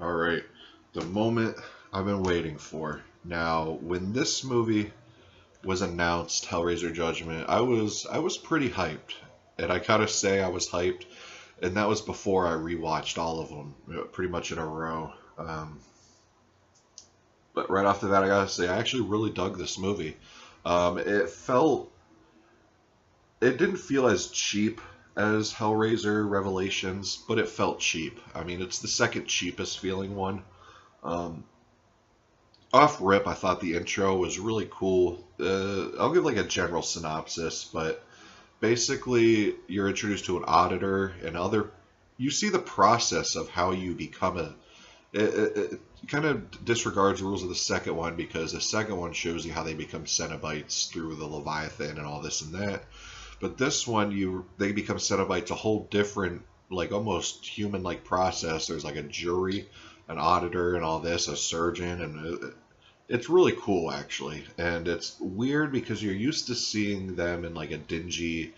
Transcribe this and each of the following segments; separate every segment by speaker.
Speaker 1: All right, the moment I've been waiting for. Now, when this movie was announced, Hellraiser Judgment, I was pretty hyped, and I gotta say I was hyped, and that was before I rewatched all of them, pretty much in a row. But right off the bat, I gotta say I actually really dug this movie. It didn't feel as cheap as Hellraiser Revelations, but it felt cheap. I mean, it's the second cheapest feeling one. Um, Off rip, I thought the intro was really cool. I'll give like a general synopsis, but basically you're introduced to an auditor and other. You see the process of how you become a. It kind of disregards the rules of the second one because the second one shows you how they become Cenobites through the Leviathan and all this and that. But this one, they become Cenobites a whole different, like almost human-like process. There's like a jury, an auditor, and all this, a surgeon, and it's really cool actually. And it's weird because you're used to seeing them in like a dingy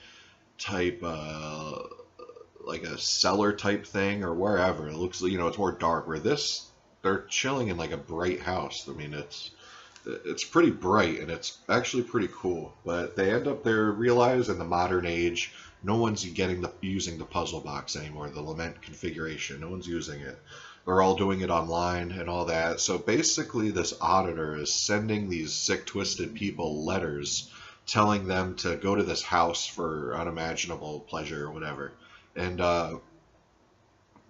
Speaker 1: type, like a cellar type thing or wherever. It looks, it's more dark. Where this, they're chilling in like a bright house. I mean, it's pretty bright and it's actually pretty cool. But they end up there realize in the modern age, no one's using the puzzle box anymore, the lament configuration. No one's using it. They're all doing it online and all that. So basically, this auditor is sending these sick, twisted people letters telling them to go to this house for unimaginable pleasure or whatever. And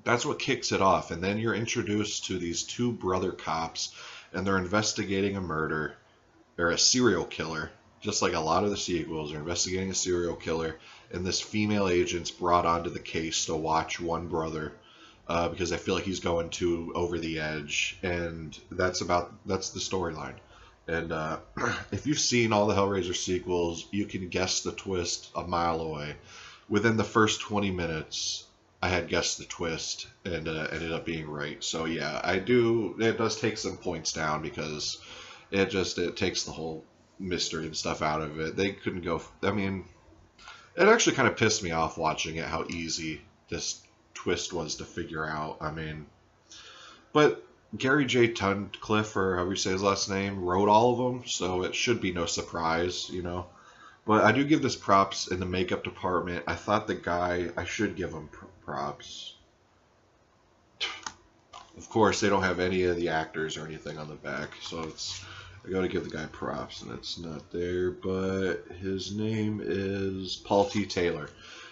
Speaker 1: that's what kicks it off. And then you're introduced to these two brother cops, and they're investigating a murder or a serial killer. Just like a lot of the sequels, they're investigating a serial killer, and this female agent's brought onto the case to watch one brother because I feel like he's going too over the edge, and that's the storyline. And if you've seen all the Hellraiser sequels, you can guess the twist a mile away. Within the first 20 minutes, I had guessed the twist and ended up being right. So yeah, I do. It does take some points down because it takes the whole mystery and stuff out of it. They couldn't go. I mean, it actually kind of pissed me off watching it how easy this twist was to figure out. I mean, but Gary J. Tunnicliffe, or however you say his last name, wrote all of them, so it should be no surprise. But I do give this props in the makeup department. I thought the guy, I should give him props. Of course, they don't have any of the actors or anything on the back, so I got to give the guy props, and it's not there. But his name is Paul T. Taylor.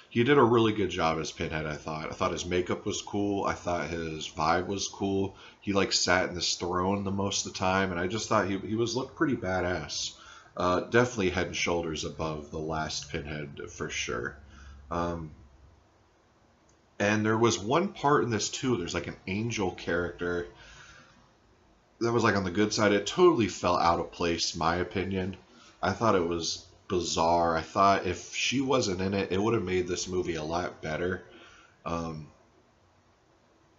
Speaker 1: He did a really good job as Pinhead, I thought. I thought his makeup was cool. I thought his vibe was cool. He like sat in this throne the most of the time, and I just thought he looked pretty badass. Definitely head and shoulders above the last Pinhead for sure. And there was one part in this too. There's like an angel character that was like on the good side. It totally fell out of place, my opinion. I thought it was bizarre. I thought if she wasn't in it, it would have made this movie a lot better.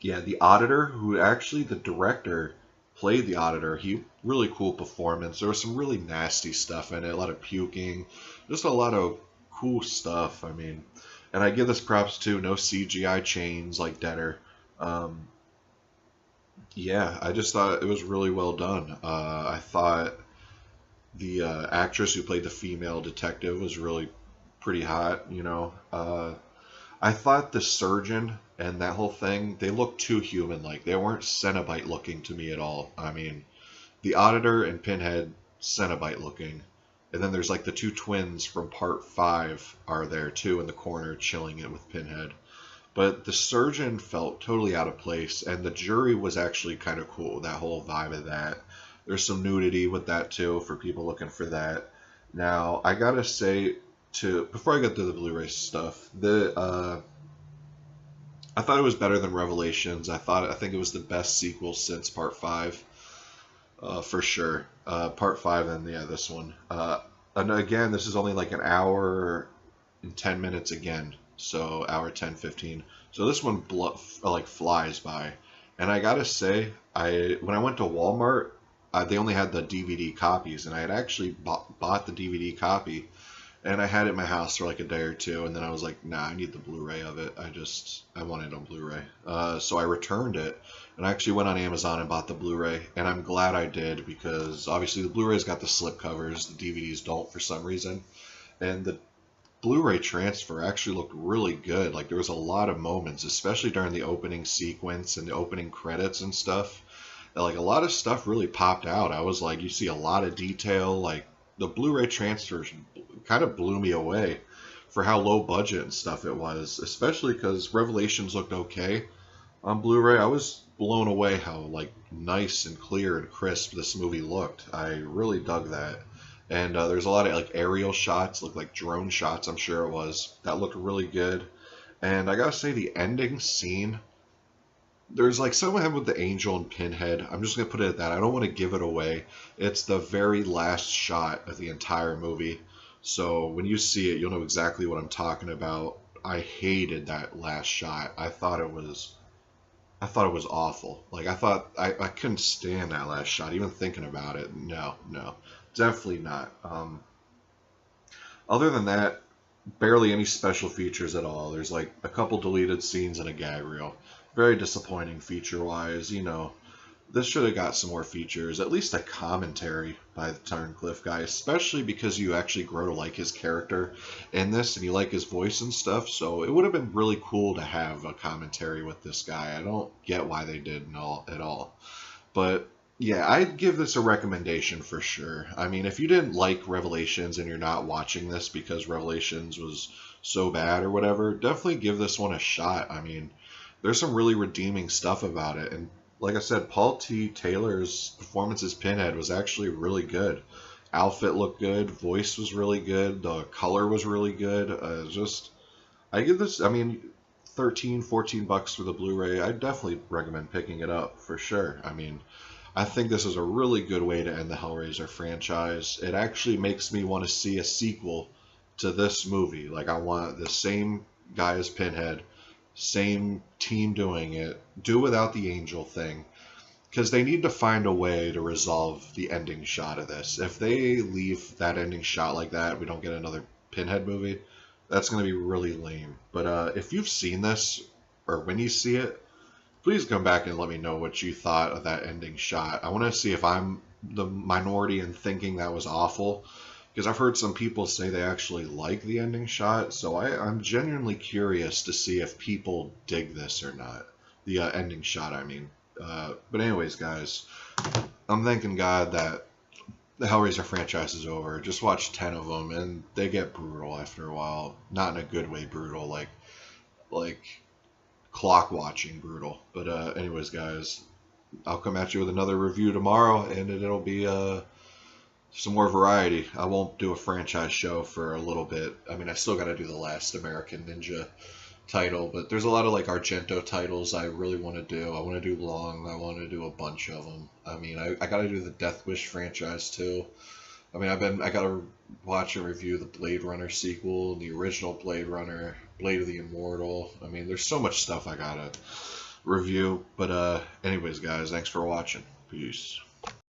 Speaker 1: Yeah, the auditor, who actually the director played the auditor, he really cool performance. There was some really nasty stuff in it, a lot of puking, just a lot of cool stuff. I mean, and I give this props too. No CGI chains like Deader. Yeah, I just thought it was really well done. I thought the actress who played the female detective was really pretty hot. I thought the surgeon and that whole thing, they looked too human-like. They weren't Cenobite looking to me at all. I mean, the auditor and Pinhead, Cenobite looking. And then there's like the two twins from part 5 are there too in the corner chilling it with Pinhead. But the surgeon felt totally out of place, and the jury was actually kind of cool, that whole vibe of that. There's some nudity with that too for people looking for that. Now, I gotta say, before I get to the Blu-ray stuff, I thought it was better than Revelations. I think it was the best sequel since Part 5, for sure. Part 5 and yeah, this one. And again, this is only like an hour and 10 minutes again. So hour 10, 15. So this one like flies by. And I gotta say, when I went to Walmart, they only had the DVD copies, and I had actually bought the DVD copy. and I had it in my house for like a day or two, and then I was like, nah, I need the Blu-ray of it. I want it on Blu-ray. So I returned it, and I actually went on Amazon and bought the Blu-ray, and I'm glad I did because obviously the Blu-ray's got the slip covers, the DVDs don't for some reason, and the Blu-ray transfer actually looked really good. Like there was a lot of moments, especially during the opening sequence and the opening credits and stuff. Like a lot of stuff really popped out. I was like, you see a lot of detail. Like the Blu-ray transfer kind of blew me away for how low budget and stuff it was, especially because Revelations looked okay on Blu-ray. I was blown away how like nice and clear and crisp this movie looked. I really dug that. And there's a lot of like aerial shots, looked like drone shots, I'm sure it was. That looked really good. And I gotta say, the ending scene, there's like something with the angel and Pinhead. I'm just gonna put it at that. I don't want to give it away. It's the very last shot of the entire movie. So when you see it, you'll know exactly what I'm talking about. I hated that last shot. I thought it was awful. Like I couldn't stand that last shot. Even thinking about it, no, no, definitely not. Other than that, barely any special features at all. There's like a couple deleted scenes and a gag reel. Very disappointing feature-wise. You know, this should have got some more features. At least a commentary by the Turncliffe guy, especially because you actually grow to like his character in this and you like his voice and stuff. So it would have been really cool to have a commentary with this guy. I don't get why they didn't at all. But yeah, I'd give this a recommendation for sure. I mean, if you didn't like Revelations and you're not watching this because Revelations was so bad or whatever, definitely give this one a shot. I mean, there's some really redeeming stuff about it. And like I said, Paul T. Taylor's performance as Pinhead was actually really good. Outfit looked good, voice was really good, the color was really good. I give this, I mean, 13, 14 bucks for the Blu-ray. I definitely recommend picking it up for sure. I mean, I think this is a really good way to end the Hellraiser franchise. It actually makes me want to see a sequel to this movie. Like, I want the same guy as Pinhead, same team doing it, do without the angel thing, because they need to find a way to resolve the ending shot of this. If they leave that ending shot like that, we don't get another Pinhead movie, that's going to be really lame. But if you've seen this, or when you see it, please come back and let me know what you thought of that ending shot. I want to see if I'm the minority in thinking that was awful, because I've heard some people say they actually like the ending shot, so I'm genuinely curious to see if people dig this or not. The ending shot, I mean. But anyways, guys, I'm thanking God that the Hellraiser franchise is over. Just watch 10 of them, and they get brutal after a while. Not in a good way brutal, like clock watching brutal. But anyways, guys, I'll come at you with another review tomorrow, and it'll be some more variety. I won't do a franchise show for a little bit. I mean, I still got to do the last American Ninja title, but there's a lot of like Argento titles I really want to do. I want to do Long. I want to do a bunch of them. I mean, I got to do the Death Wish franchise too. I mean, I got to watch and review the Blade Runner sequel, the original Blade Runner, Blade of the Immortal. I mean, there's so much stuff I got to review. But anyways, guys, thanks for watching. Peace.